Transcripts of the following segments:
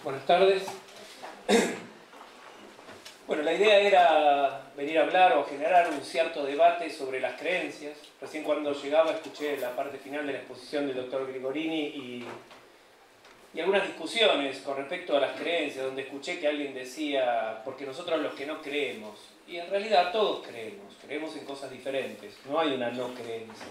Buenas tardes. Bueno, la idea era venir a hablar o generar un cierto debate sobre las creencias. Recién cuando llegaba escuché la parte final de la exposición del doctor Grigorini y algunas discusiones con respecto a las creencias, donde escuché que alguien decía, porque nosotros los que no creemos, y en realidad todos creemos en cosas diferentes, no hay una no creencia.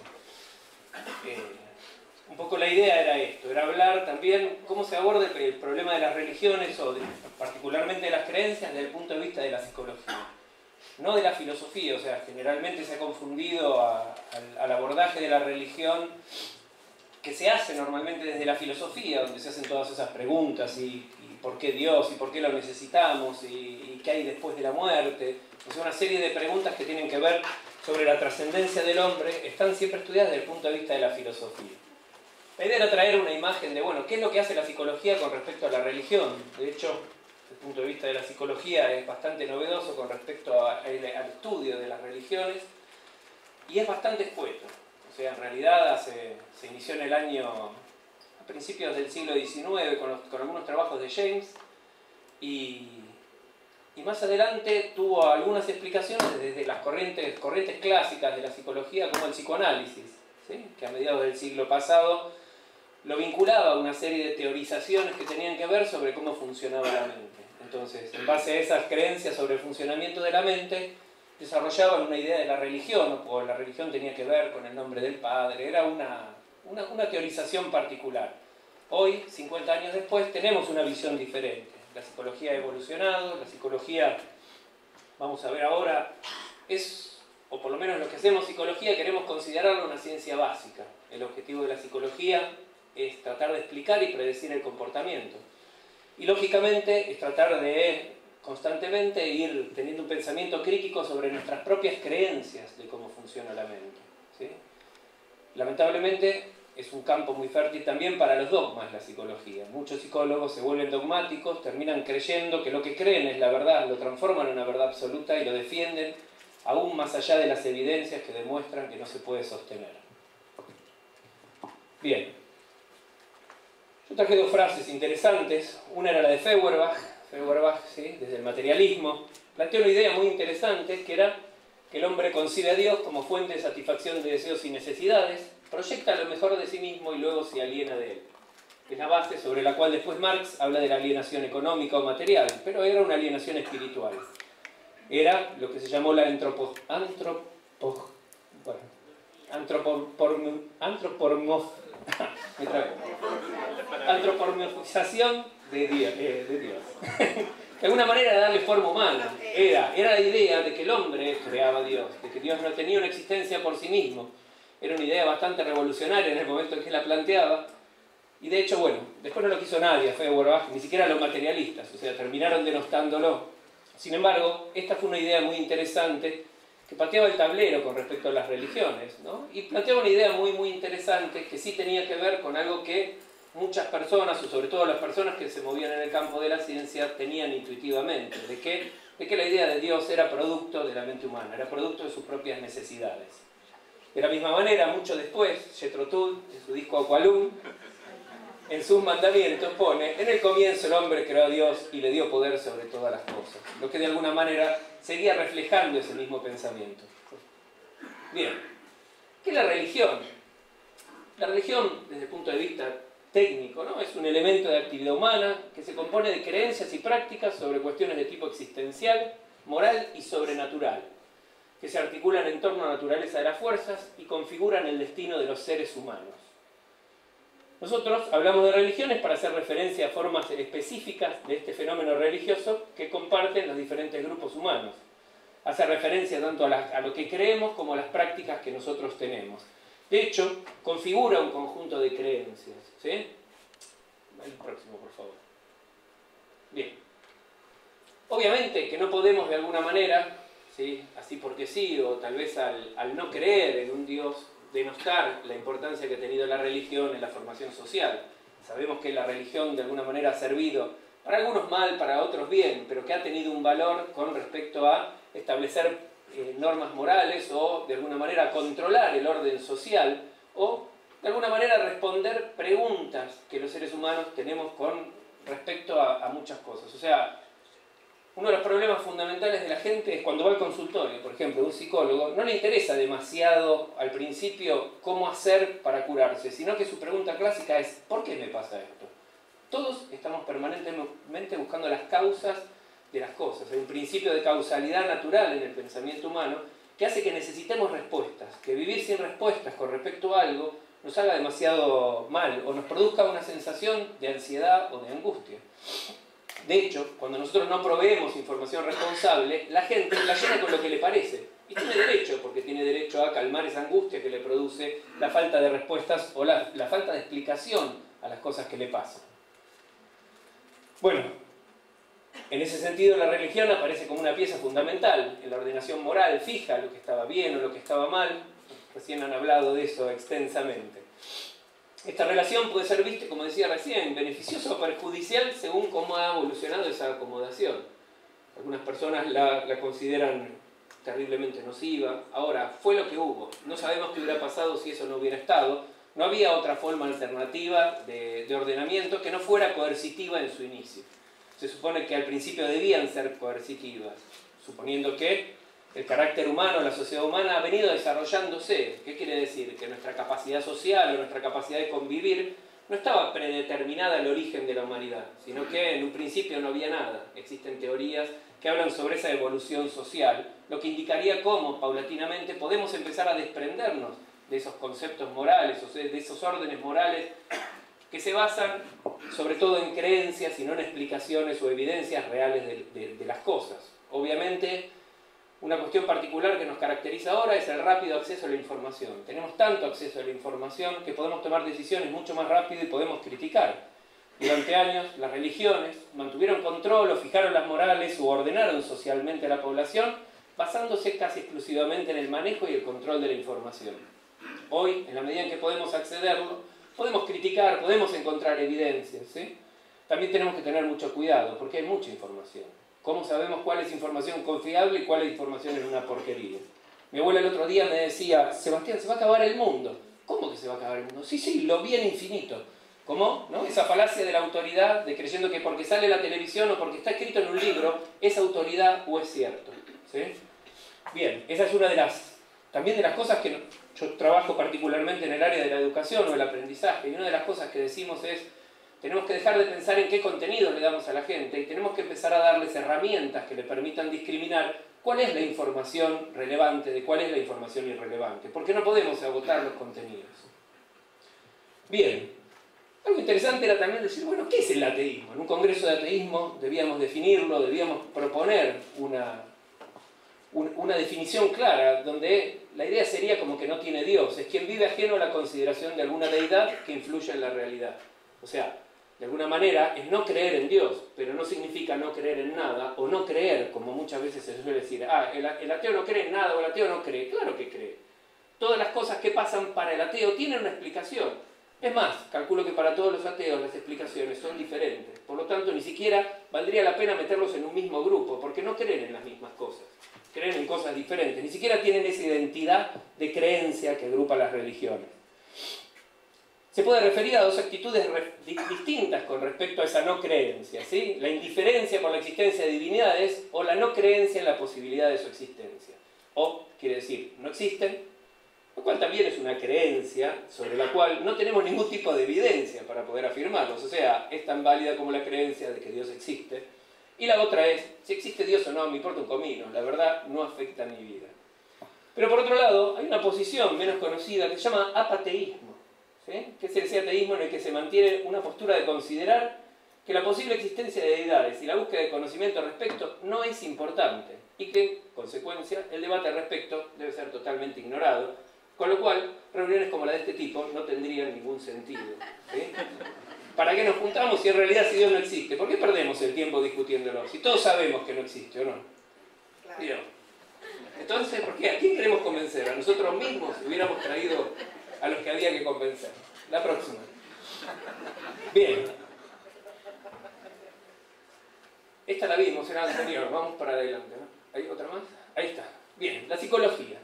Un poco la idea era esto, era hablar también cómo se aborda el problema de las religiones o particularmente de las creencias desde el punto de vista de la psicología, no de la filosofía. O sea, generalmente se ha confundido al abordaje de la religión que se hace normalmente desde la filosofía, donde se hacen todas esas preguntas y por qué Dios y por qué lo necesitamos y qué hay después de la muerte. O sea, una serie de preguntas que tienen que ver sobre la trascendencia del hombre están siempre estudiadas desde el punto de vista de la filosofía. La idea era traer una imagen de, bueno, ¿qué es lo que hace la psicología con respecto a la religión? De hecho, desde el punto de vista de la psicología es bastante novedoso con respecto al estudio de las religiones y es bastante escueto. O sea, en realidad se inició en el año, a principios del siglo XIX, con algunos trabajos de James y más adelante tuvo algunas explicaciones desde las corrientes clásicas de la psicología, como el psicoanálisis, ¿sí? Que a mediados del siglo pasado lo vinculaba a una serie de teorizaciones que tenían que ver sobre cómo funcionaba la mente. Entonces, en base a esas creencias sobre el funcionamiento de la mente, desarrollaban una idea de la religión, o la religión tenía que ver con el nombre del Padre. Era una teorización particular. Hoy, 50 años después, tenemos una visión diferente. La psicología ha evolucionado, la psicología, vamos a ver ahora, o por lo menos los que hacemos psicología queremos considerarla una ciencia básica. El objetivo de la psicología es tratar de explicar y predecir el comportamiento. Y lógicamente es tratar de constantemente ir teniendo un pensamiento crítico sobre nuestras propias creencias de cómo funciona la mente, ¿sí? Lamentablemente es un campo muy fértil también para los dogmas la psicología. Muchos psicólogos se vuelven dogmáticos, terminan creyendo que lo que creen es la verdad, lo transforman en una verdad absoluta y lo defienden aún más allá de las evidencias que demuestran que no se puede sostener. Bien. Yo traje dos frases interesantes. Una era la de Feuerbach, ¿sí? Desde el materialismo, planteó una idea muy interesante, que era que el hombre concibe a Dios como fuente de satisfacción de deseos y necesidades, proyecta lo mejor de sí mismo y luego se aliena de él. Es la base sobre la cual después Marx habla de la alienación económica o material, pero era una alienación espiritual. Era lo que se llamó la antropomorfización de Dios. De alguna manera darle forma humana. Era la idea de que el hombre creaba a Dios, de que Dios no tenía una existencia por sí mismo. Era una idea bastante revolucionaria en el momento en que la planteaba. Y de hecho, bueno, después no lo quiso nadie a Feuerbach, ni siquiera los materialistas, o sea, terminaron denostándolo. Sin embargo, esta fue una idea muy interesante que pateaba el tablero con respecto a las religiones, ¿no? Y planteaba una idea muy, muy interesante que sí tenía que ver con algo que muchas personas, o sobre todo las personas que se movían en el campo de la ciencia, tenían intuitivamente, de que la idea de Dios era producto de la mente humana, era producto de sus propias necesidades. De la misma manera, mucho después, Jethro Tull, en su disco Aqualung, en sus mandamientos pone: en el comienzo el hombre creó a Dios y le dio poder sobre todas las cosas, lo que de alguna manera seguía reflejando ese mismo pensamiento. Bien, ¿qué es la religión? La religión, desde el punto de vista técnico, ¿no? Es un elemento de actividad humana que se compone de creencias y prácticas sobre cuestiones de tipo existencial, moral y sobrenatural, que se articulan en torno a la naturaleza de las fuerzas y configuran el destino de los seres humanos. Nosotros hablamos de religiones para hacer referencia a formas específicas de este fenómeno religioso que comparten los diferentes grupos humanos. Hace referencia tanto a lo que creemos como a las prácticas que nosotros tenemos. De hecho, configura un conjunto de creencias, ¿sí? El próximo, por favor. Bien. Obviamente que no podemos de alguna manera, ¿sí?, así porque sí, o tal vez al no creer en un Dios, denostar la importancia que ha tenido la religión en la formación social. Sabemos que la religión de alguna manera ha servido, para algunos mal, para otros bien, pero que ha tenido un valor con respecto a establecer normas morales o de alguna manera controlar el orden social o de alguna manera responder preguntas que los seres humanos tenemos con respecto a muchas cosas. O sea, uno de los problemas fundamentales de la gente es cuando va al consultorio, por ejemplo, un psicólogo, no le interesa demasiado al principio cómo hacer para curarse, sino que su pregunta clásica es ¿por qué me pasa esto? Todos estamos permanentemente buscando las causas de las cosas. Hay un principio de causalidad natural en el pensamiento humano que hace que necesitemos respuestas, que vivir sin respuestas con respecto a algo nos haga demasiado mal o nos produzca una sensación de ansiedad o de angustia. De hecho, cuando nosotros no proveemos información responsable, la gente la llena con lo que le parece. Y tiene derecho, porque tiene derecho a calmar esa angustia que le produce la falta de respuestas o la falta de explicación a las cosas que le pasan. Bueno, en ese sentido la religión aparece como una pieza fundamental en la ordenación moral, fija lo que estaba bien o lo que estaba mal. Recién han hablado de eso extensamente. Esta relación puede ser vista, como decía recién, beneficiosa o perjudicial según cómo ha evolucionado esa acomodación. Algunas personas la consideran terriblemente nociva. Ahora, fue lo que hubo. No sabemos qué hubiera pasado si eso no hubiera estado. No había otra forma alternativa de ordenamiento que no fuera coercitiva en su inicio. Se supone que al principio debían ser coercitivas, suponiendo que el carácter humano, la sociedad humana ha venido desarrollándose. ¿Qué quiere decir? Que nuestra capacidad social o nuestra capacidad de convivir no estaba predeterminada al origen de la humanidad, sino que en un principio no había nada. Existen teorías que hablan sobre esa evolución social, lo que indicaría cómo, paulatinamente, podemos empezar a desprendernos de esos conceptos morales, o sea, de esos órdenes morales que se basan sobre todo en creencias y no en explicaciones o evidencias reales de las cosas. Obviamente, una cuestión particular que nos caracteriza ahora es el rápido acceso a la información. Tenemos tanto acceso a la información que podemos tomar decisiones mucho más rápido y podemos criticar. Durante años, las religiones mantuvieron control o fijaron las morales o ordenaron socialmente a la población basándose casi exclusivamente en el manejo y el control de la información. Hoy, en la medida en que podemos accederlo, podemos criticar, podemos encontrar evidencias, ¿sí? También tenemos que tener mucho cuidado porque hay mucha información. ¿Cómo sabemos cuál es información confiable y cuál es información es una porquería? Mi abuela el otro día me decía, Sebastián, se va a acabar el mundo. ¿Cómo que se va a acabar el mundo? Sí, lo vi en Infinito. ¿Cómo? ¿No? Esa falacia de la autoridad, de creyendo que porque sale la televisión o porque está escrito en un libro, es autoridad o es cierto. ¿Sí? Bien, esa es una de las, también de las cosas que yo trabajo particularmente en el área de la educación o el aprendizaje, y una de las cosas que decimos es, tenemos que dejar de pensar en qué contenido le damos a la gente y tenemos que empezar a darles herramientas que le permitan discriminar cuál es la información relevante de cuál es la información irrelevante, porque no podemos agotar los contenidos. Bien, algo interesante era también decir, bueno, ¿qué es el ateísmo? En un congreso de ateísmo debíamos definirlo, debíamos proponer una definición clara, donde la idea sería como que no tiene Dios, es quien vive ajeno a la consideración de alguna deidad que influye en la realidad. O sea, de alguna manera es no creer en Dios, pero no significa no creer en nada, o no creer, como muchas veces se suele decir, el ateo no cree en nada, o el ateo no cree. Claro que cree. Todas las cosas que pasan para el ateo tienen una explicación. Es más, calculo que para todos los ateos las explicaciones son diferentes. Por lo tanto, ni siquiera valdría la pena meterlos en un mismo grupo, porque no creen en las mismas cosas. Creen en cosas diferentes. Ni siquiera tienen esa identidad de creencia que agrupa las religiones. Se puede referir a dos actitudes distintas con respecto a esa no creencia, ¿sí? La indiferencia por la existencia de divinidades o la no creencia en la posibilidad de su existencia. O, quiere decir, no existen, lo cual también es una creencia sobre la cual no tenemos ningún tipo de evidencia para poder afirmarlos. O sea, es tan válida como la creencia de que Dios existe. Y la otra es, si existe Dios o no, me importa un comino, la verdad no afecta a mi vida. Pero por otro lado, hay una posición menos conocida que se llama apateísmo. ¿Sí? Que es ese ateísmo en el que se mantiene una postura de considerar que la posible existencia de deidades y la búsqueda de conocimiento al respecto no es importante y que, en consecuencia, el debate al respecto debe ser totalmente ignorado, con lo cual reuniones como la de este tipo no tendrían ningún sentido. ¿Sí? ¿Para qué nos juntamos si en realidad si Dios no existe? ¿Por qué perdemos el tiempo discutiéndolo? Si todos sabemos que no existe, ¿o no? Claro. Entonces, ¿por qué? ¿A quién queremos convencer? ¿A nosotros mismos? Si hubiéramos traído a los que había que convencer. La próxima. Bien. Esta la vimos en la anterior. Vamos para adelante, ¿no? ¿Hay otra más? Ahí está. Bien, la psicología.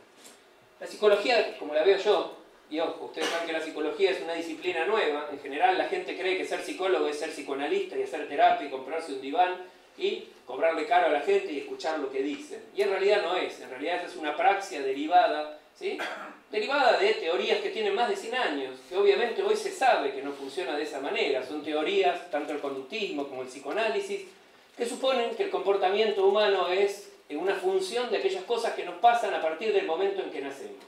La psicología, como la veo yo, y ojo, ustedes saben que la psicología es una disciplina nueva, en general la gente cree que ser psicólogo es ser psicoanalista y hacer terapia y comprarse un diván y cobrarle caro a la gente y escuchar lo que dicen. Y en realidad no es, en realidad es una praxia derivada, ¿sí? Derivada de teorías que tienen más de 100 años, que obviamente hoy se sabe que no funciona de esa manera. Son teorías, tanto el conductismo como el psicoanálisis, que suponen que el comportamiento humano es una función de aquellas cosas que nos pasan a partir del momento en que nacemos.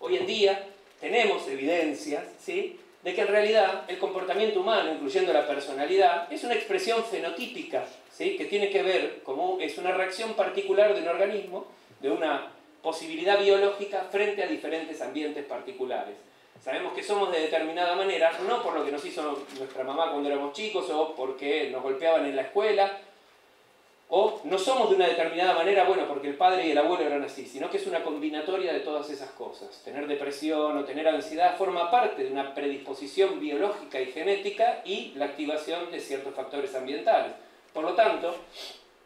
Hoy en día tenemos evidencias, ¿sí?, de que en realidad el comportamiento humano, incluyendo la personalidad, es una expresión fenotípica, ¿sí?, que tiene que ver, como es una reacción particular de un organismo, de una posibilidad biológica frente a diferentes ambientes particulares. Sabemos que somos de determinada manera, no por lo que nos hizo nuestra mamá cuando éramos chicos, o porque nos golpeaban en la escuela, o no somos de una determinada manera, bueno, porque el padre y el abuelo eran así, sino que es una combinatoria de todas esas cosas. Tener depresión o tener ansiedad forma parte de una predisposición biológica y genética y la activación de ciertos factores ambientales. Por lo tanto,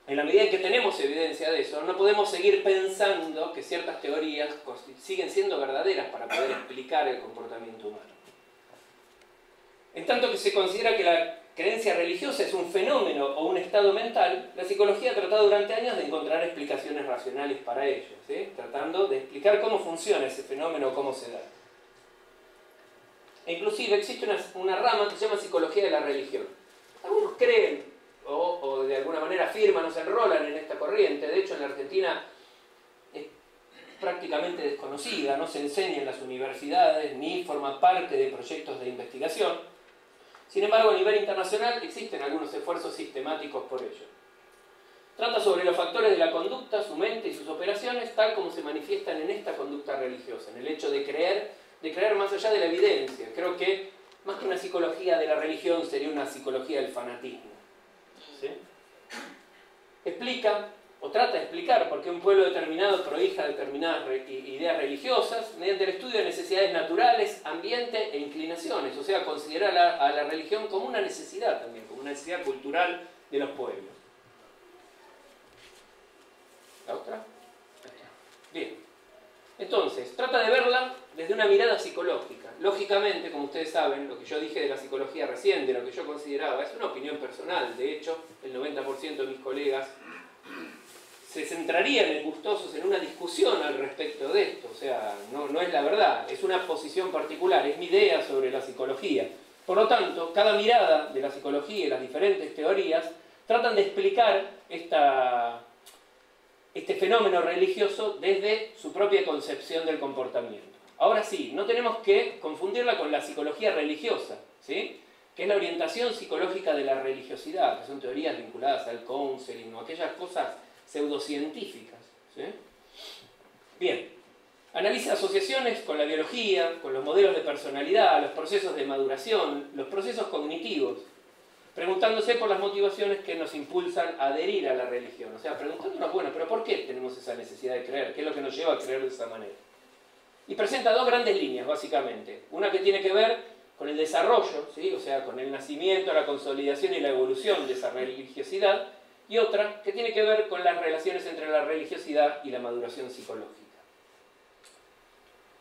en la medida en que tenemos evidencia de eso, no podemos seguir pensando que ciertas teorías siguen siendo verdaderas para poder explicar el comportamiento humano. En tanto que se considera que la creencia religiosa es un fenómeno o un estado mental, la psicología ha tratado durante años de encontrar explicaciones racionales para ello, ¿sí?, tratando de explicar cómo funciona ese fenómeno o cómo se da. E inclusive existe una rama que se llama psicología de la religión. Algunos creen o de alguna manera afirman o se enrolan en esta corriente. De hecho, en la Argentina es prácticamente desconocida, no se enseña en las universidades ni forma parte de proyectos de investigación. Sin embargo, a nivel internacional existen algunos esfuerzos sistemáticos por ello. Trata sobre los factores de la conducta, su mente y sus operaciones, tal como se manifiestan en esta conducta religiosa, en el hecho de creer más allá de la evidencia. Creo que más que una psicología de la religión sería una psicología del fanatismo, ¿sí? Explica, o trata de explicar, por qué un pueblo determinado prohija determinadas ideas religiosas mediante el estudio de necesidades naturales, ambiente e inclinaciones. O sea, considerar a la religión como una necesidad también, como una necesidad cultural de los pueblos. ¿La otra? Bien. Entonces, trata de verla desde una mirada psicológica. Lógicamente, como ustedes saben, lo que yo dije de la psicología recién, de lo que yo consideraba, es una opinión personal. De hecho, el 90% de mis colegas se centrarían gustosos en una discusión al respecto de esto. O sea, no es la verdad, es una posición particular, es mi idea sobre la psicología. Por lo tanto, cada mirada de la psicología y las diferentes teorías tratan de explicar este fenómeno religioso desde su propia concepción del comportamiento. Ahora sí, no tenemos que confundirla con la psicología religiosa, ¿sí?, que es la orientación psicológica de la religiosidad, que son teorías vinculadas al counseling o aquellas cosas pseudocientíficas, ¿sí? Bien, analiza asociaciones con la biología, con los modelos de personalidad, los procesos de maduración, los procesos cognitivos, preguntándose por las motivaciones que nos impulsan a adherir a la religión. O sea, preguntándonos, bueno, pero ¿por qué tenemos esa necesidad de creer? ¿Qué es lo que nos lleva a creer de esa manera? Y presenta dos grandes líneas, básicamente. Una que tiene que ver con el desarrollo, ¿sí?, o sea, con el nacimiento, la consolidación y la evolución de esa religiosidad, y otra que tiene que ver con las relaciones entre la religiosidad y la maduración psicológica.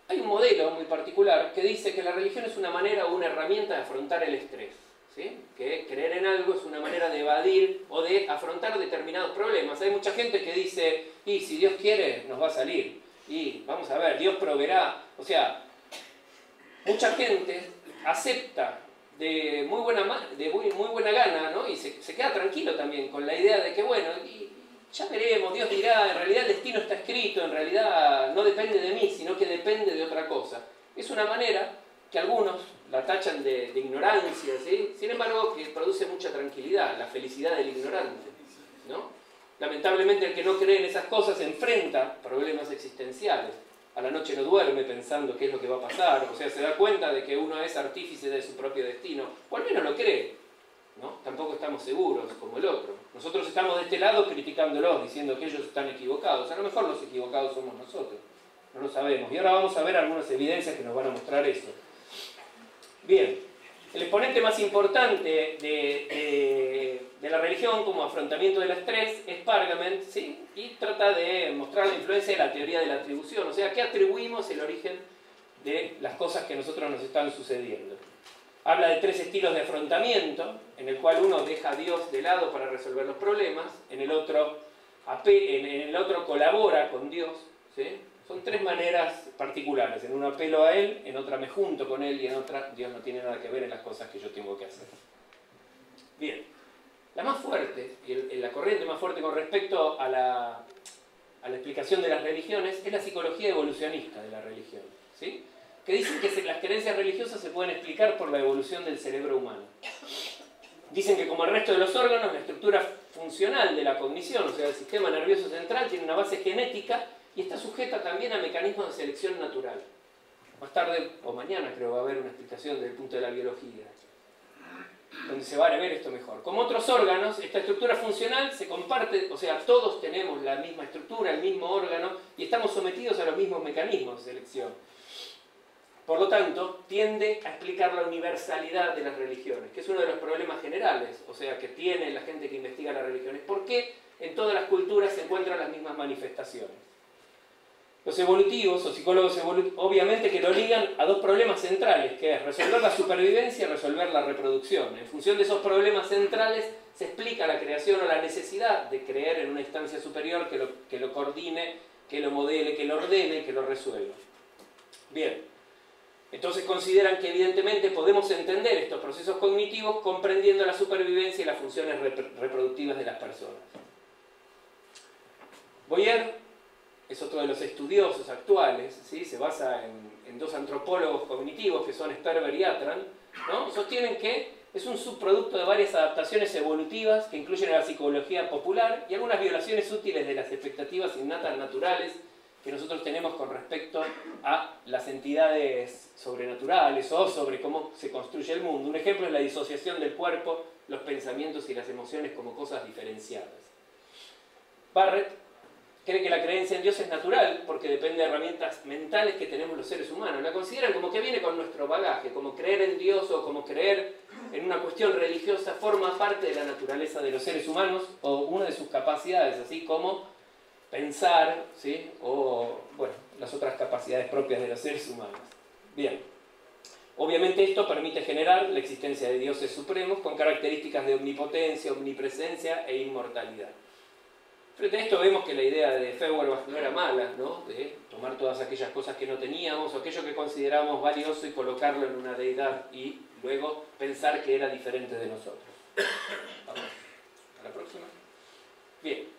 Hay un modelo muy particular que dice que la religión es una manera o una herramienta de afrontar el estrés, ¿sí?, que creer en algo es una manera de evadir o de afrontar determinados problemas. Hay mucha gente que dice, y si Dios quiere, nos va a salir, y vamos a ver, Dios proveerá. O sea, mucha gente acepta de muy buena gana, ¿no?, y se queda tranquilo también con la idea de que, bueno, y ya veremos, Dios dirá, en realidad el destino está escrito, en realidad no depende de mí, sino que depende de otra cosa. Es una manera que algunos la tachan de ignorancia, ¿sí?, sin embargo que produce mucha tranquilidad, la felicidad del ignorante, ¿no? Lamentablemente el que no cree en esas cosas enfrenta problemas existenciales. A la noche no duerme pensando qué es lo que va a pasar, o sea, se da cuenta de que uno es artífice de su propio destino, o al menos lo cree, ¿no? Tampoco estamos seguros como el otro. Nosotros estamos de este lado criticándolos, diciendo que ellos están equivocados. A lo mejor los equivocados somos nosotros, no lo sabemos. Y ahora vamos a ver algunas evidencias que nos van a mostrar eso. Bien, el exponente más importante de la religión como afrontamiento del estrés es Pargament, ¿sí?, y trata de mostrar la influencia de la teoría de la atribución, o sea, ¿qué atribuimos el origen de las cosas que a nosotros nos están sucediendo. Habla de 3 estilos de afrontamiento, en el cual uno deja a Dios de lado para resolver los problemas, en el otro colabora con Dios, ¿sí? Son 3 maneras particulares. En una apelo a Él, en otra me junto con Él y en otra Dios no tiene nada que ver en las cosas que yo tengo que hacer. Bien, la más fuerte, la corriente más fuerte con respecto a la explicación de las religiones es la psicología evolucionista de la religión, ¿sí? Que dicen que las creencias religiosas se pueden explicar por la evolución del cerebro humano. Dicen que como el resto de los órganos, la estructura funcional de la cognición, o sea, el sistema nervioso central, tiene una base genética y está sujeta también a mecanismos de selección natural. Más tarde, o mañana creo, va a haber una explicación desde el punto de la biología, donde se va a ver esto mejor. Como otros órganos, esta estructura funcional se comparte, o sea, todos tenemos la misma estructura, el mismo órgano, y estamos sometidos a los mismos mecanismos de selección. Por lo tanto, tiende a explicar la universalidad de las religiones, que es uno de los problemas generales, o sea, que tiene la gente que investiga las religiones. ¿Por qué en todas las culturas se encuentran las mismas manifestaciones? Los evolutivos, o psicólogos evolutivos, obviamente que lo ligan a 2 problemas centrales, que es resolver la supervivencia y resolver la reproducción. En función de esos problemas centrales se explica la creación o la necesidad de creer en una instancia superior que lo coordine, que lo modele, que lo ordene, que lo resuelva. Bien. Entonces consideran que evidentemente podemos entender estos procesos cognitivos comprendiendo la supervivencia y las funciones reproductivas de las personas. Boyer es otro de los estudiosos actuales, ¿sí? Se basa en 2 antropólogos cognitivos que son Sperber y Atran, ¿no? Sostienen que es un subproducto de varias adaptaciones evolutivas que incluyen a la psicología popular y algunas violaciones útiles de las expectativas innatas naturales que nosotros tenemos con respecto a las entidades sobrenaturales o sobre cómo se construye el mundo. Un ejemplo es la disociación del cuerpo, los pensamientos y las emociones como cosas diferenciadas. Barrett cree que la creencia en Dios es natural porque depende de herramientas mentales que tenemos los seres humanos. La consideran como que viene con nuestro bagaje, como creer en Dios o como creer en una cuestión religiosa forma parte de la naturaleza de los seres humanos o una de sus capacidades, así como pensar, ¿sí? O bueno, las otras capacidades propias de los seres humanos. Bien, obviamente esto permite generar la existencia de dioses supremos con características de omnipotencia, omnipresencia e inmortalidad. Frente a esto vemos que la idea de Feuerbach no era mala, ¿no? De tomar todas aquellas cosas que no teníamos o aquello que considerábamos valioso y colocarlo en una deidad y luego pensar que era diferente de nosotros. Vamos a la próxima. Bien.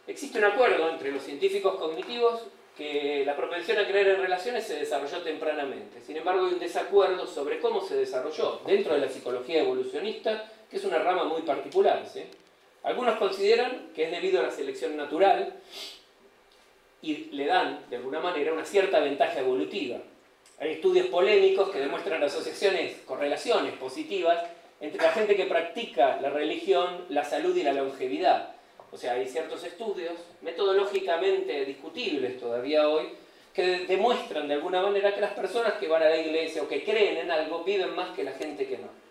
Existe un acuerdo entre los científicos cognitivos que la propensión a creer en relaciones se desarrolló tempranamente. Sin embargo, hay un desacuerdo sobre cómo se desarrolló dentro de la psicología evolucionista, que es una rama muy particular, ¿sí? Algunos consideran que es debido a la selección natural y le dan, de alguna manera, una cierta ventaja evolutiva. Hay estudios polémicos que demuestran asociaciones, correlaciones positivas entre la gente que practica la religión, la salud y la longevidad. O sea, hay ciertos estudios, metodológicamente discutibles todavía hoy, que demuestran de alguna manera que las personas que van a la iglesia o que creen en algo viven más que la gente que no.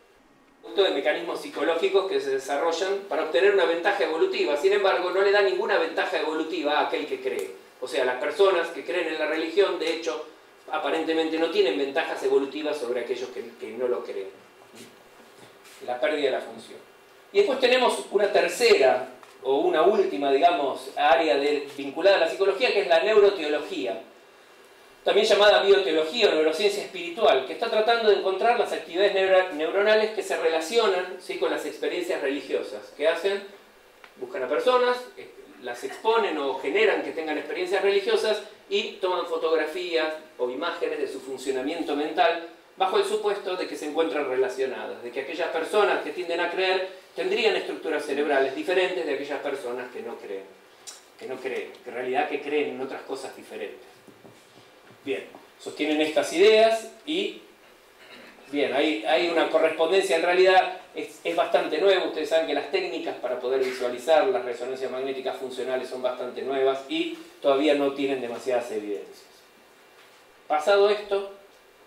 De mecanismos psicológicos que se desarrollan para obtener una ventaja evolutiva. Sin embargo, no le da ninguna ventaja evolutiva a aquel que cree. O sea, las personas que creen en la religión, de hecho, aparentemente no tienen ventajas evolutivas sobre aquellos que no lo creen. La pérdida de la función. Y después tenemos una tercera o una última, digamos, área vinculada a la psicología, que es la neuroteología, también llamada bioteología o neurociencia espiritual, que está tratando de encontrar las actividades neuronales que se relacionan, ¿sí?, con las experiencias religiosas. ¿Qué hacen? Buscan a personas, las exponen o generan que tengan experiencias religiosas y toman fotografías o imágenes de su funcionamiento mental bajo el supuesto de que se encuentran relacionadas, de que aquellas personas que tienden a creer tendrían estructuras cerebrales diferentes de aquellas personas que no creen, que en realidad que creen en otras cosas diferentes. Bien, sostienen estas ideas y bien, hay una correspondencia, en realidad es bastante nuevo. Ustedes saben que las técnicas para poder visualizar las resonancias magnéticas funcionales son bastante nuevas y todavía no tienen demasiadas evidencias. Pasado esto,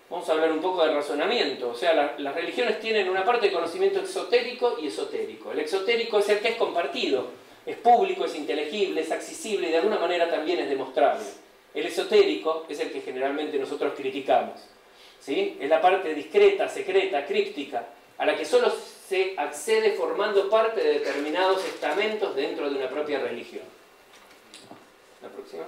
vamos a hablar un poco de razonamiento. O sea, las religiones tienen una parte de conocimiento exotérico y esotérico. El exotérico es el que es compartido, es público, es inteligible, es accesible y de alguna manera también es demostrable. El esotérico es el que generalmente nosotros criticamos, ¿sí? Es la parte discreta, secreta, críptica, a la que solo se accede formando parte de determinados estamentos dentro de una propia religión. La próxima.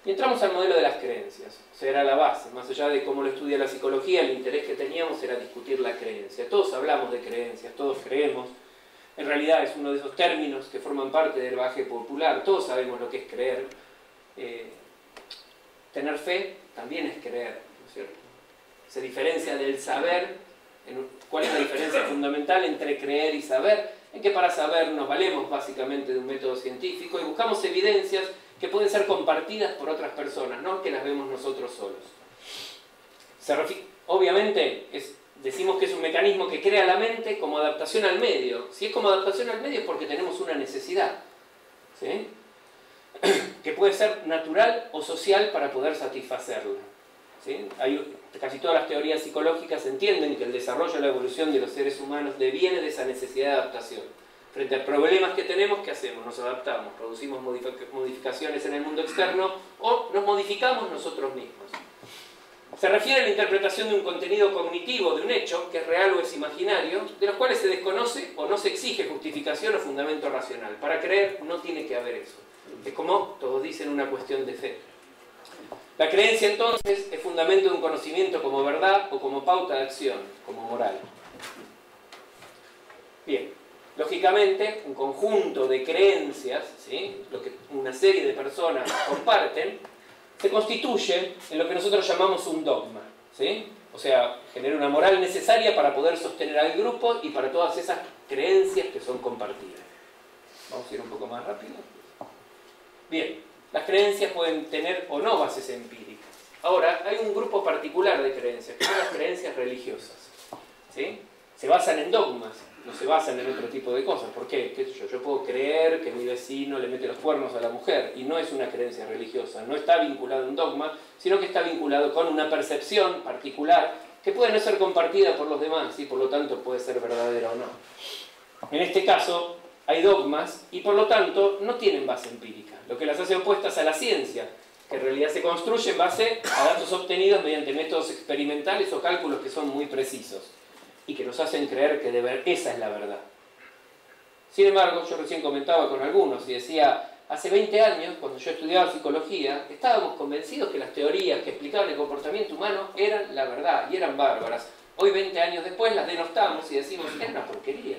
Y entramos al modelo de las creencias. O sea, era la base. Más allá de cómo lo estudia la psicología, el interés que teníamos era discutir la creencia. Todos hablamos de creencias, todos creemos. En realidad es uno de esos términos que forman parte del bagaje popular. Todos sabemos lo que es creer. Tener fe también es creer, ¿no es cierto? Se diferencia del saber. ¿Cuál es la diferencia fundamental entre creer y saber? En que para saber nos valemos básicamente de un método científico y buscamos evidencias que pueden ser compartidas por otras personas, no que las vemos nosotros solos. Obviamente, decimos que es un mecanismo que crea la mente como adaptación al medio. Si es como adaptación al medio es porque tenemos una necesidad, ¿sí? Que puede ser natural o social para poder satisfacerla, ¿sí? Casi todas las teorías psicológicas entienden que el desarrollo y la evolución de los seres humanos deviene de esa necesidad de adaptación. Frente a problemas que tenemos, ¿qué hacemos? Nos adaptamos, producimos modificaciones en el mundo externo o nos modificamos nosotros mismos. Se refiere a la interpretación de un contenido cognitivo, de un hecho, que es real o es imaginario, de los cuales se desconoce o no se exige justificación o fundamento racional. Para creer no tiene que haber eso. Es como todos dicen, una cuestión de fe. La creencia entonces es fundamento de un conocimiento como verdad o como pauta de acción, como moral. Bien. Lógicamente, un conjunto de creencias, ¿sí? Lo que una serie de personas comparten, se constituye en lo que nosotros llamamos un dogma, ¿sí? O sea, genera una moral necesaria para poder sostener al grupo y para todas esas creencias que son compartidas. Vamos a ir un poco más rápido. Bien, las creencias pueden tener o no bases empíricas. Ahora, hay un grupo particular de creencias, que son las creencias religiosas, ¿sí? Se basan en dogmas. No se basan en otro tipo de cosas. ¿Por qué? ¿Qué sé yo? Yo puedo creer que mi vecino le mete los cuernos a la mujer y no es una creencia religiosa, no está vinculado a un dogma, sino que está vinculado con una percepción particular que puede no ser compartida por los demás y por lo tanto puede ser verdadera o no. En este caso hay dogmas y por lo tanto no tienen base empírica, lo que las hace opuestas a la ciencia, que en realidad se construye en base a datos obtenidos mediante métodos experimentales o cálculos que son muy precisos y que nos hacen creer que esa es la verdad. Sin embargo, yo recién comentaba con algunos y decía, hace 20 años, cuando yo estudiaba psicología, estábamos convencidos que las teorías que explicaban el comportamiento humano eran la verdad y eran bárbaras. Hoy, 20 años después, las denostamos y decimos, es una porquería.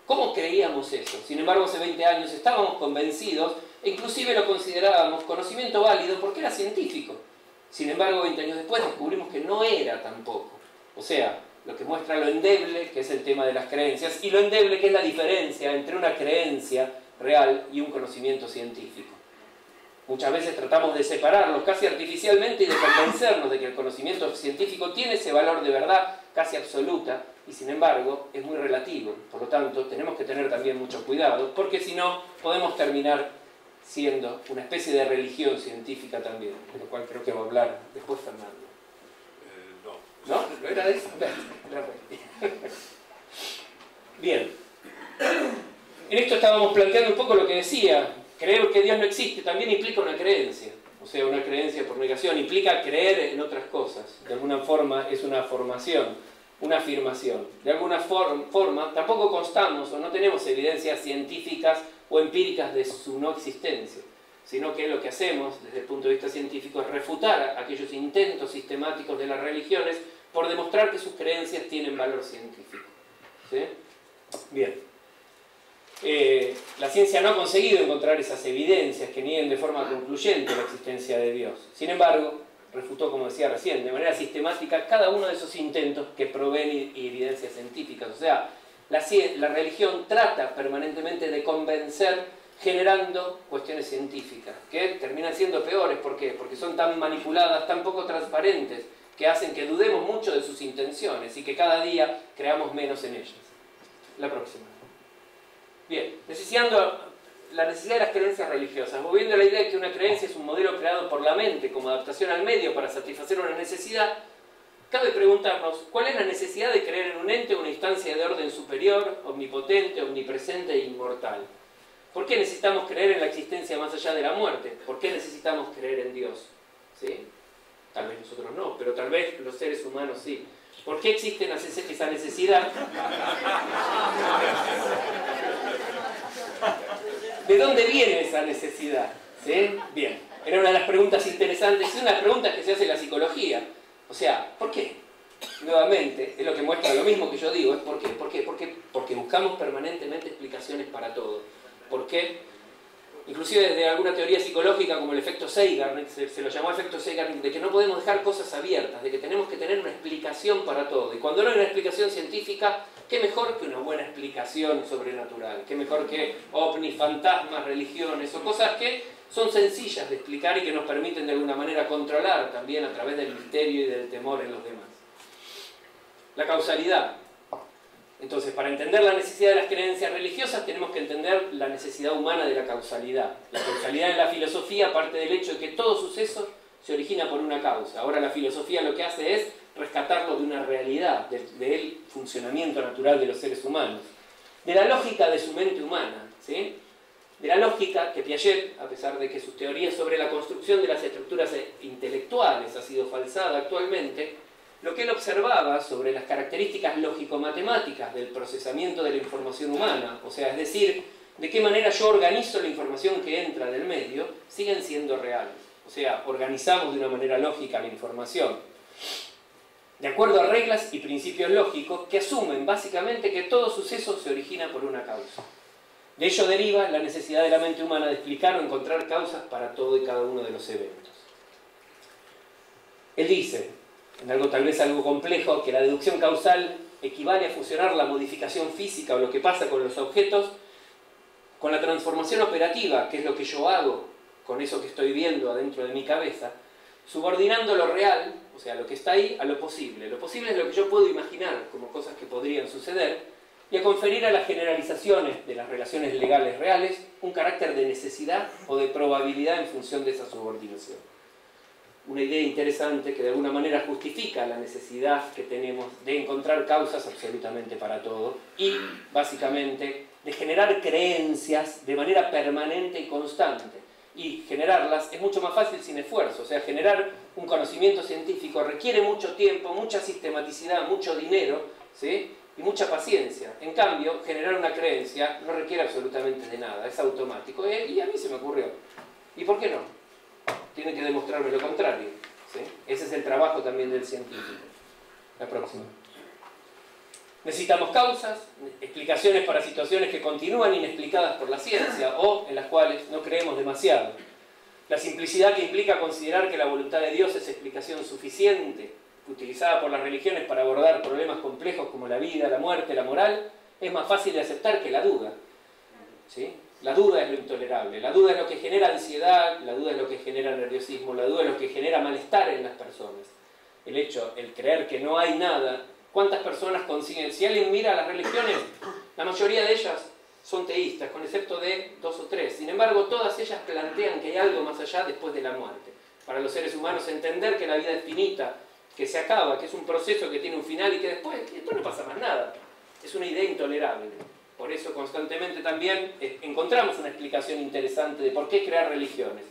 ¿Cómo creíamos eso? Sin embargo, hace 20 años estábamos convencidos e inclusive lo considerábamos conocimiento válido porque era científico. Sin embargo, 20 años después descubrimos que no era tampoco. O sea, lo que muestra lo endeble, que es el tema de las creencias, y lo endeble que es la diferencia entre una creencia real y un conocimiento científico. Muchas veces tratamos de separarlos casi artificialmente y de convencernos de que el conocimiento científico tiene ese valor de verdad casi absoluta, y sin embargo es muy relativo. Por lo tanto, tenemos que tener también mucho cuidado, porque si no, podemos terminar siendo una especie de religión científica también, de lo cual creo que va a hablar después Fernando. ¿No? ¿No era de eso? Bien. En esto estábamos planteando un poco lo que decía. Creer que Dios no existe también implica una creencia. O sea, una creencia por negación. Implica creer en otras cosas. De alguna forma es una formación, una afirmación. De alguna forma tampoco constamos o no tenemos evidencias científicas o empíricas de su no existencia. Sino que lo que hacemos desde el punto de vista científico es refutar aquellos intentos sistemáticos de las religiones por demostrar que sus creencias tienen valor científico. ¿Sí? Bien. La ciencia no ha conseguido encontrar esas evidencias que nieguen de forma concluyente la existencia de Dios. Sin embargo, refutó, como decía recién, de manera sistemática cada uno de esos intentos que proveen evidencias científicas. O sea, la religión trata permanentemente de convencer generando cuestiones científicas, que terminan siendo peores. ¿Por qué? Porque son tan manipuladas, tan poco transparentes, que hacen que dudemos mucho de sus intenciones y que cada día creamos menos en ellas. La próxima. Bien, la necesidad de las creencias religiosas. Volviendo a la idea de que una creencia es un modelo creado por la mente como adaptación al medio para satisfacer una necesidad, cabe preguntarnos, ¿cuál es la necesidad de creer en un ente o una instancia de orden superior, omnipotente, omnipresente e inmortal? ¿Por qué necesitamos creer en la existencia más allá de la muerte? ¿Por qué necesitamos creer en Dios? ¿Sí? Tal vez nosotros no, pero tal vez los seres humanos sí. ¿Por qué existe esa necesidad? ¿De dónde viene esa necesidad? ¿Sí? Bien, era una de las preguntas interesantes, es una de las preguntas que se hace en la psicología. O sea, ¿por qué? Nuevamente, es lo que muestra lo mismo que yo digo, es ¿por qué? ¿Por qué? Porque buscamos permanentemente explicaciones para todo. ¿Por qué? Inclusive desde alguna teoría psicológica como el efecto Zeigarnik, se lo llamó efecto Zeigarnik, de que no podemos dejar cosas abiertas, de que tenemos que tener una explicación para todo. Y cuando no hay una explicación científica, ¿qué mejor que una buena explicación sobrenatural? ¿Qué mejor que ovnis, fantasmas, religiones o cosas que son sencillas de explicar y que nos permiten de alguna manera controlar también a través del misterio y del temor en los demás? La causalidad. Entonces, para entender la necesidad de las creencias religiosas tenemos que entender la necesidad humana de la causalidad. La causalidad en la filosofía parte del hecho de que todo suceso se origina por una causa. Ahora la filosofía lo que hace es rescatarlo de una realidad, del funcionamiento natural de los seres humanos, de la lógica de su mente humana, ¿sí? De la lógica que Piaget, a pesar de que sus teorías sobre la construcción de las estructuras intelectuales ha sido falsada actualmente, lo que él observaba sobre las características lógico-matemáticas del procesamiento de la información humana, o sea, es decir, de qué manera yo organizo la información que entra del medio, siguen siendo reales. O sea, organizamos de una manera lógica la información, de acuerdo a reglas y principios lógicos que asumen básicamente que todo suceso se origina por una causa. De ello deriva la necesidad de la mente humana de explicar o encontrar causas para todo y cada uno de los eventos. Él dice, en algo tal vez algo complejo, que la deducción causal equivale a fusionar la modificación física o lo que pasa con los objetos con la transformación operativa, que es lo que yo hago con eso que estoy viendo adentro de mi cabeza, subordinando lo real, o sea, lo que está ahí, a lo posible. Lo posible es lo que yo puedo imaginar como cosas que podrían suceder, y a conferir a las generalizaciones de las relaciones legales reales un carácter de necesidad o de probabilidad en función de esa subordinación. Una idea interesante que de alguna manera justifica la necesidad que tenemos de encontrar causas absolutamente para todo y, básicamente, de generar creencias de manera permanente y constante. Y generarlas es mucho más fácil sin esfuerzo. O sea, generar un conocimiento científico requiere mucho tiempo, mucha sistematicidad, mucho dinero, ¿sí? Y mucha paciencia. En cambio, generar una creencia no requiere absolutamente de nada, es automático. Y a mí se me ocurrió. ¿Y por qué no? Tiene que demostrarme lo contrario, ¿sí? Ese es el trabajo también del científico. La próxima. Necesitamos causas, explicaciones para situaciones que continúan inexplicadas por la ciencia o en las cuales no creemos demasiado. La simplicidad que implica considerar que la voluntad de Dios es explicación suficiente, utilizada por las religiones para abordar problemas complejos como la vida, la muerte, la moral, es más fácil de aceptar que la duda, ¿sí? La duda es lo intolerable, la duda es lo que genera ansiedad, la duda es lo que genera nerviosismo, la duda es lo que genera malestar en las personas. El creer que no hay nada, ¿cuántas personas consiguen? Si alguien mira las religiones, la mayoría de ellas son teístas, con excepto de 2 o 3. Sin embargo, todas ellas plantean que hay algo más allá después de la muerte. Para los seres humanos, entender que la vida es finita, que se acaba, que es un proceso que tiene un final y que después no pasa más nada, es una idea intolerable. Por eso constantemente también encontramos una explicación interesante de por qué crear religiones.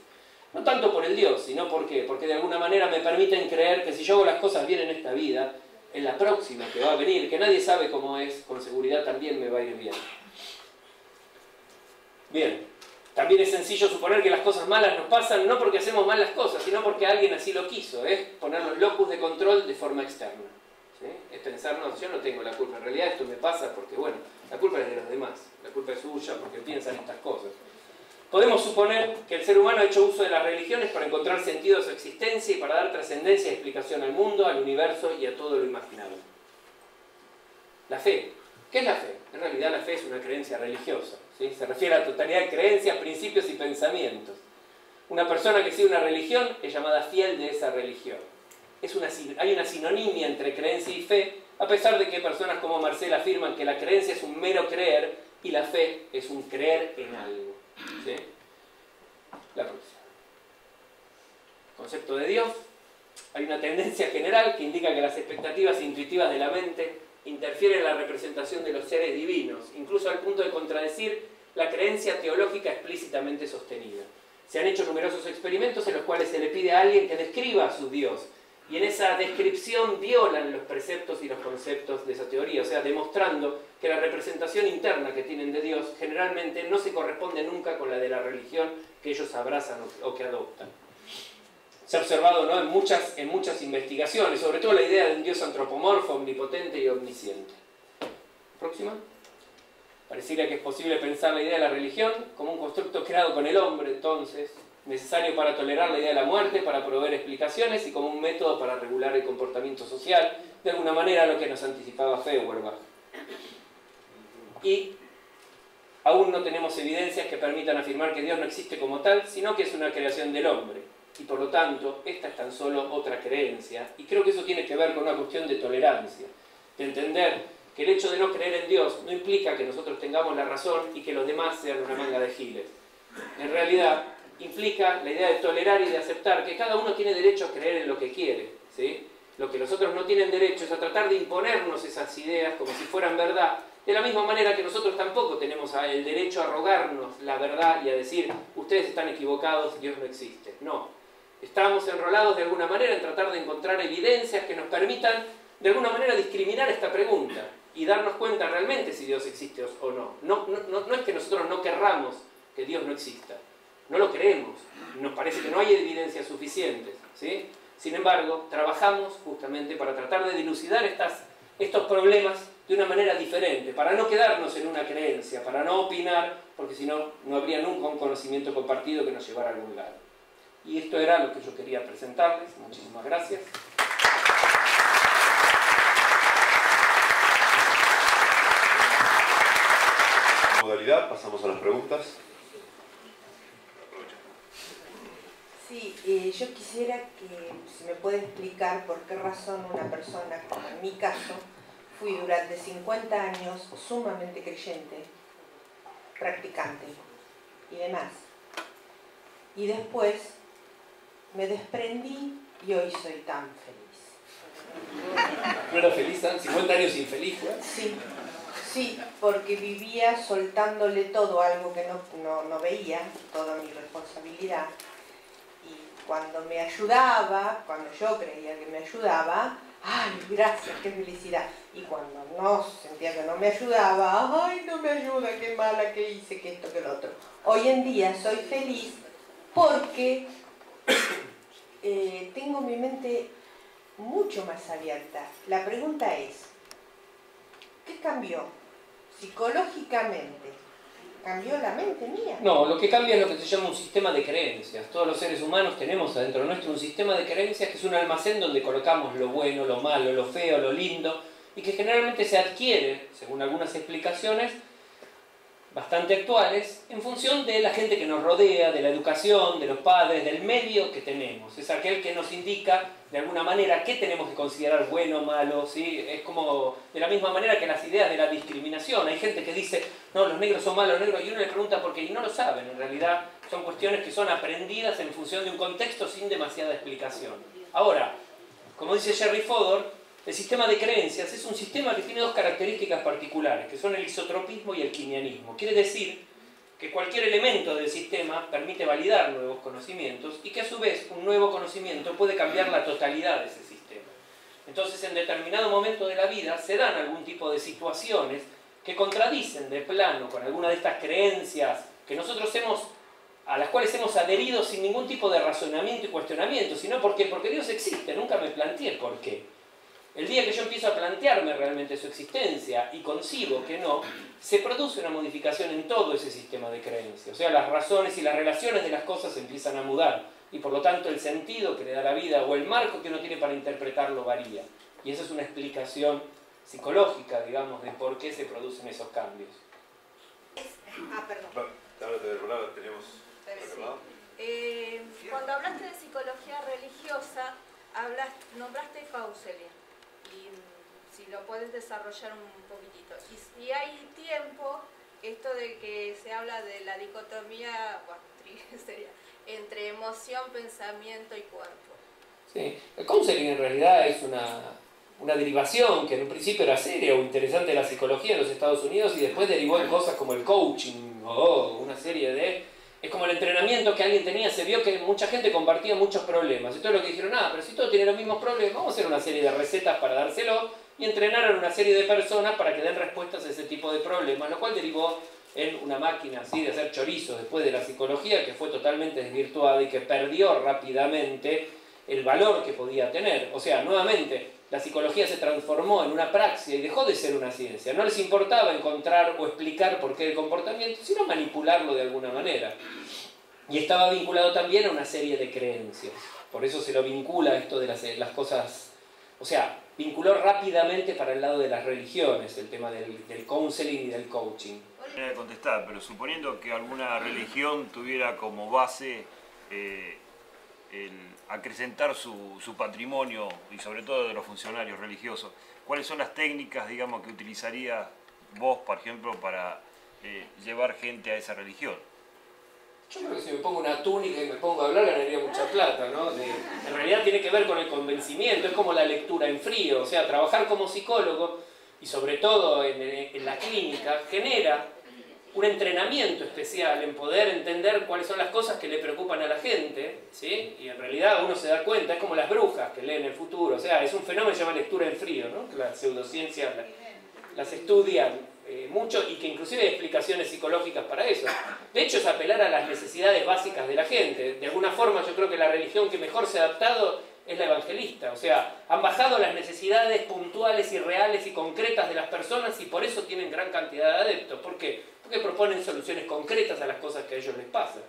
No tanto por el Dios, sino porque de alguna manera me permiten creer que si yo hago las cosas bien en esta vida, en la próxima que va a venir, que nadie sabe cómo es, con seguridad también me va a ir bien. Bien, también es sencillo suponer que las cosas malas nos pasan no porque hacemos mal las cosas, sino porque alguien así lo quiso, es poner los locus de control de forma externa. ¿Sí? Es pensar, no, yo no tengo la culpa, en realidad esto me pasa porque, bueno, la culpa es de los demás, la culpa es suya porque piensan estas cosas. Podemos suponer que el ser humano ha hecho uso de las religiones para encontrar sentido a su existencia y para dar trascendencia y explicación al mundo, al universo y a todo lo imaginable. La fe. ¿Qué es la fe? En realidad la fe es una creencia religiosa, ¿sí? Se refiere a la totalidad de creencias, principios y pensamientos. Una persona que sigue una religión es llamada fiel de esa religión. Hay una sinonimia entre creencia y fe, a pesar de que personas como Marcel afirman que la creencia es un mero creer y la fe es un creer en algo. ¿Sí? La próxima. Concepto de Dios. Hay una tendencia general que indica que las expectativas intuitivas de la mente interfieren en la representación de los seres divinos, incluso al punto de contradecir la creencia teológica explícitamente sostenida. Se han hecho numerosos experimentos en los cuales se le pide a alguien que describa a su Dios, y en esa descripción violan los preceptos y los conceptos de esa teoría, o sea, demostrando que la representación interna que tienen de Dios generalmente no se corresponde nunca con la de la religión que ellos abrazan o que adoptan. Se ha observado, ¿no?, en muchas investigaciones, sobre todo la idea de un Dios antropomorfo, omnipotente y omnisciente. Próxima. Pareciera que es posible pensar la idea de la religión como un constructo creado con el hombre, entonces, necesario para tolerar la idea de la muerte, para proveer explicaciones y como un método para regular el comportamiento social, de alguna manera lo que nos anticipaba Feuerbach. Y aún no tenemos evidencias que permitan afirmar que Dios no existe como tal, sino que es una creación del hombre. Y por lo tanto, esta es tan solo otra creencia. Y creo que eso tiene que ver con una cuestión de tolerancia, de entender que el hecho de no creer en Dios no implica que nosotros tengamos la razón y que los demás sean una manga de giles. En realidad, implica la idea de tolerar y de aceptar que cada uno tiene derecho a creer en lo que quiere, ¿sí? Lo que los otros no tienen derecho es a tratar de imponernos esas ideas como si fueran verdad, de la misma manera que nosotros tampoco tenemos el derecho a rogarnos la verdad y a decir, ustedes están equivocados, Dios no existe. No. Estamos enrolados de alguna manera en tratar de encontrar evidencias que nos permitan de alguna manera discriminar esta pregunta y darnos cuenta realmente si Dios existe o no. No es que nosotros no querramos que Dios no exista. No lo creemos, nos parece que no hay evidencias suficientes, ¿sí? Sin embargo, trabajamos justamente para tratar de dilucidar estos problemas de una manera diferente, para no quedarnos en una creencia, para no opinar, porque si no, no habría nunca un conocimiento compartido que nos llevara a algún lado. Y esto era lo que yo quería presentarles. Muchísimas gracias. Modalidad, pasamos a las preguntas. Sí, yo quisiera que se me pueda explicar por qué razón una persona, como en mi caso, fui durante 50 años sumamente creyente, practicante y demás. Y después me desprendí y hoy soy tan feliz. ¿No era feliz? 50 años infeliz, ¿eh? Sí, porque vivía soltándole todo, algo que no veía, toda mi responsabilidad. Y cuando me ayudaba, cuando yo creía que me ayudaba, ¡ay, gracias, qué felicidad! Y cuando no sentía que no me ayudaba, ¡ay, no me ayuda, qué mala que hice, que esto, que lo otro! Hoy en día soy feliz porque tengo mi mente mucho más abierta. La pregunta es, ¿qué cambió? Psicológicamente, ¿cambió la mente mía? No, lo que cambia es lo que se llama un sistema de creencias. Todos los seres humanos tenemos adentro nuestro un sistema de creencias que es un almacén donde colocamos lo bueno, lo malo, lo feo, lo lindo, y que generalmente se adquiere, según algunas explicaciones bastante actuales, en función de la gente que nos rodea, de la educación, de los padres, del medio que tenemos. Es aquel que nos indica, de alguna manera, qué tenemos que considerar bueno o malo, ¿sí? Es como de la misma manera que las ideas de la discriminación. Hay gente que dice, no, los negros son malos, los negros, y uno le pregunta por qué, y no lo saben. En realidad son cuestiones que son aprendidas en función de un contexto sin demasiada explicación. Ahora, como dice Jerry Fodor, el sistema de creencias es un sistema que tiene dos características particulares, que son el isotropismo y el quinianismo. Quiere decir que cualquier elemento del sistema permite validar nuevos conocimientos y que a su vez un nuevo conocimiento puede cambiar la totalidad de ese sistema. Entonces, en determinado momento de la vida se dan algún tipo de situaciones que contradicen de plano con alguna de estas creencias que nosotros a las cuales hemos adherido sin ningún tipo de razonamiento y cuestionamiento, sino porque Dios existe, nunca me planteé por qué. El día que yo empiezo a plantearme realmente su existencia y concibo que no, se produce una modificación en todo ese sistema de creencias. O sea, las razones y las relaciones de las cosas empiezan a mudar y por lo tanto el sentido que le da la vida o el marco que uno tiene para interpretarlo varía. Y esa es una explicación psicológica, digamos, de por qué se producen esos cambios. Perdón. Tenemos... Cuando hablaste de psicología religiosa, nombraste counseling. Y si lo puedes desarrollar un poquitito. Y hay tiempo, esto de que se habla de la dicotomía, bueno, sería, entre emoción, pensamiento y cuerpo. Sí, el counseling en realidad es una derivación que en un principio era seria o interesante de la psicología en los Estados Unidos y después derivó en cosas como el coaching o una serie de... Es como el entrenamiento que alguien tenía, se vio que mucha gente compartía muchos problemas. Y todo lo que dijeron, pero si todos tienen los mismos problemas, vamos a hacer una serie de recetas para dárselo y entrenar a una serie de personas para que den respuestas a ese tipo de problemas, lo cual derivó en una máquina así de hacer chorizo después de la psicología que fue totalmente desvirtuada y que perdió rápidamente el valor que podía tener. O sea, nuevamente, la psicología se transformó en una praxis y dejó de ser una ciencia. No les importaba encontrar o explicar por qué el comportamiento, sino manipularlo de alguna manera. Y estaba vinculado también a una serie de creencias. Por eso se lo vincula esto de las cosas... O sea, vinculó rápidamente para el lado de las religiones el tema del counseling y del coaching. De contestar, pero suponiendo que alguna religión tuviera como base el acrecentar su patrimonio y sobre todo de los funcionarios religiosos, ¿cuáles son las técnicas, digamos, que utilizaría vos, por ejemplo, para llevar gente a esa religión? Yo creo que si me pongo una túnica y me pongo a hablar ganaría mucha plata, ¿no? En realidad tiene que ver con el convencimiento, es como la lectura en frío, o sea, trabajar como psicólogo y sobre todo en la clínica genera un entrenamiento especial en poder entender cuáles son las cosas que le preocupan a la gente, ¿sí? Y en realidad uno se da cuenta, es como las brujas que leen el futuro, o sea, es un fenómeno que se llama lectura en frío, ¿no? Que las pseudociencias las estudian mucho y que inclusive hay explicaciones psicológicas para eso. De hecho, es apelar a las necesidades básicas de la gente. De alguna forma, yo creo que la religión que mejor se ha adaptado es la evangelista. O sea, han bajado las necesidades puntuales y reales y concretas de las personas y por eso tienen gran cantidad de adeptos. ¿Por qué? Porque proponen soluciones concretas a las cosas que a ellos les pasan.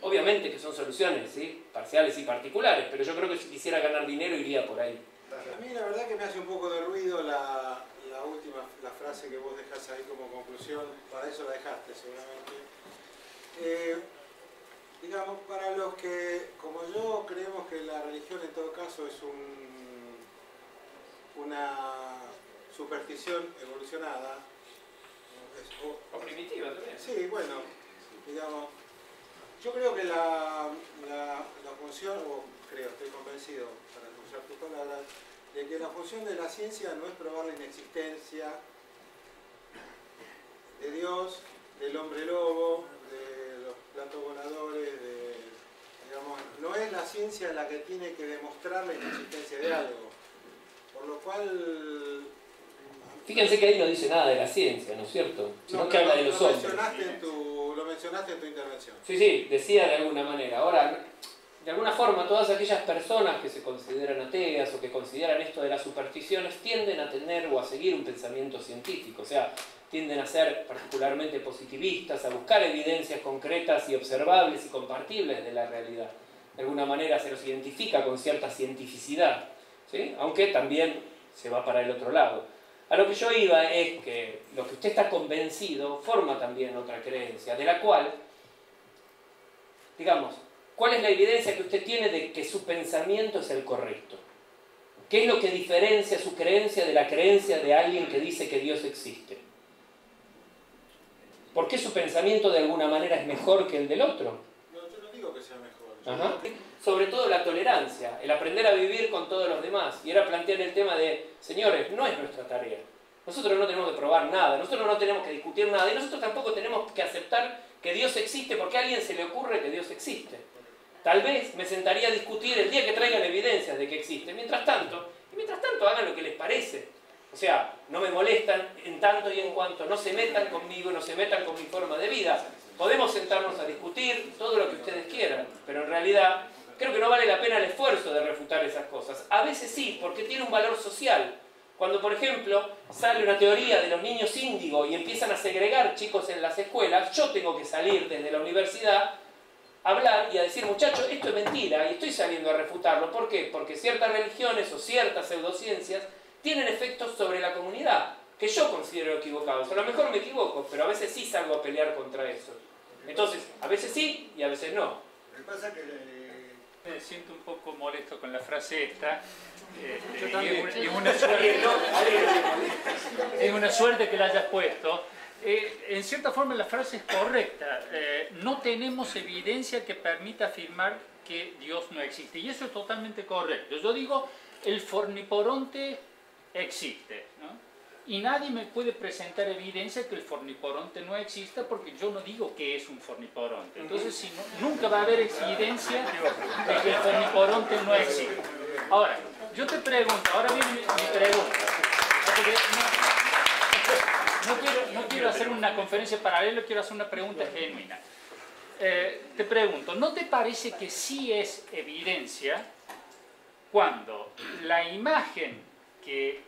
Obviamente que son soluciones, ¿sí?, parciales y particulares, pero yo creo que si quisiera ganar dinero iría por ahí. A mí la verdad que me hace un poco de ruido la frase que vos dejás ahí como conclusión. Para eso la dejaste seguramente. Digamos, para los que, como yo, creemos que la religión en todo caso es una superstición evolucionada. O primitiva también. Sí, bueno, digamos, yo creo que la función, o creo, estoy convencido, para escuchar tus palabras, de que la función de la ciencia no es probar la inexistencia de Dios, del hombre lobo, de los platos voladores, digamos, no es la ciencia la que tiene que demostrar la inexistencia de algo. Por lo cual... Fíjense que ahí no dice nada de la ciencia, ¿no es cierto? Sino que habla de los hombres. Lo mencionaste en tu intervención. Sí, decía de alguna manera. Ahora, de alguna forma, todas aquellas personas que se consideran ateas o que consideran esto de las supersticiones tienden a tener o a seguir un pensamiento científico. O sea, tienden a ser particularmente positivistas, a buscar evidencias concretas y observables y compartibles de la realidad. De alguna manera se los identifica con cierta cientificidad, ¿sí?, aunque también se va para el otro lado. A lo que yo iba es que lo que usted está convencido forma también otra creencia, de la cual, digamos, ¿cuál es la evidencia que usted tiene de que su pensamiento es el correcto? ¿Qué es lo que diferencia su creencia de la creencia de alguien que dice que Dios existe? ¿Por qué su pensamiento de alguna manera es mejor que el del otro? No, yo no digo que sea mejor. Ajá. Sobre todo la tolerancia, el aprender a vivir con todos los demás. Y era plantear el tema de, señores, no es nuestra tarea. Nosotros no tenemos que probar nada, nosotros no tenemos que discutir nada, y nosotros tampoco tenemos que aceptar que Dios existe porque a alguien se le ocurre que Dios existe. Tal vez me sentaría a discutir el día que traigan evidencias de que existe. Mientras tanto hagan lo que les parece. O sea, no me molestan en tanto y en cuanto no se metan conmigo, no se metan con mi forma de vida. Podemos sentarnos a discutir todo lo que ustedes quieran, pero en realidad creo que no vale la pena el esfuerzo de refutar esas cosas. A veces sí, porque tiene un valor social. Cuando, por ejemplo, sale una teoría de los niños índigo y empiezan a segregar chicos en las escuelas, yo tengo que salir desde la universidad a hablar y a decir, muchachos, esto es mentira, y estoy saliendo a refutarlo. ¿Por qué? Porque ciertas religiones o ciertas pseudociencias tienen efectos sobre la comunidad que yo considero equivocados. A lo mejor me equivoco, pero a veces sí salgo a pelear contra eso. Entonces, a veces sí y a veces no. Lo que pasa es que me siento un poco molesto con la frase esta. Yo también. Es una suerte que la hayas puesto. En cierta forma la frase es correcta. No tenemos evidencia que permita afirmar que Dios no existe. Y eso es totalmente correcto. Yo digo, el forniporonte existe, ¿no? Y nadie me puede presentar evidencia que el forniporonte no exista porque yo no digo que es un forniporonte. Entonces, si no, nunca va a haber evidencia de que el forniporonte no existe. Ahora, yo te pregunto, ahora viene mi pregunta. No quiero hacer una conferencia paralela, quiero hacer una pregunta genuina. Te pregunto, ¿no te parece que sí es evidencia cuando la imagen que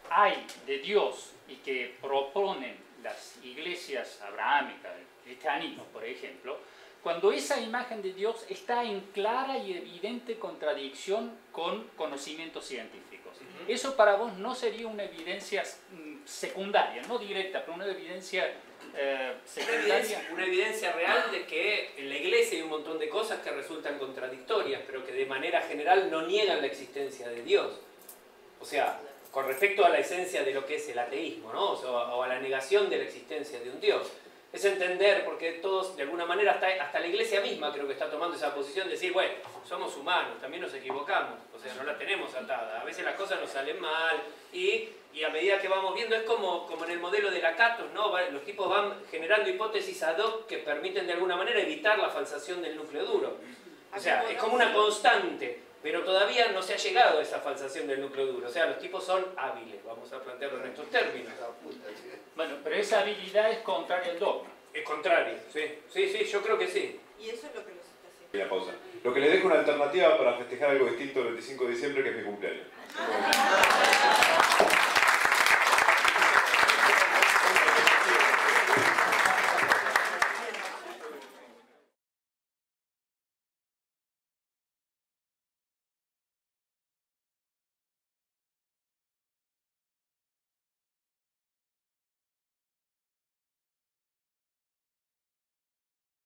hay de Dios y que proponen las iglesias abrahámicas, el cristianismo, por ejemplo, cuando esa imagen de Dios está en clara y evidente contradicción con conocimientos científicos? Eso para vos no sería una evidencia secundaria, no directa, pero una evidencia secundaria. Una evidencia real de que en la iglesia hay un montón de cosas que resultan contradictorias, pero que de manera general no niegan la existencia de Dios. O sea, con respecto a la esencia de lo que es el ateísmo, ¿no? O a la negación de la existencia de un Dios. Es entender, porque todos, de alguna manera, hasta la iglesia misma creo que está tomando esa posición de decir, bueno, somos humanos, también nos equivocamos, o sea, no la tenemos atada. A veces las cosas nos salen mal y a medida que vamos viendo, es como en el modelo de la Catos, ¿no? Los tipos van generando hipótesis ad hoc que permiten de alguna manera evitar la falsación del núcleo duro. O sea, es como una constante. Pero todavía no se ha llegado a esa falsación del núcleo duro. O sea, los tipos son hábiles, vamos a plantearlo en estos términos. Bueno, pero esa habilidad es contraria al dogma. Es contrario, sí. Sí, yo creo que sí. Y eso es lo que nos está haciendo. Y la pausa. Lo que le dejo una alternativa para festejar algo distinto el 25 de diciembre, que es mi cumpleaños.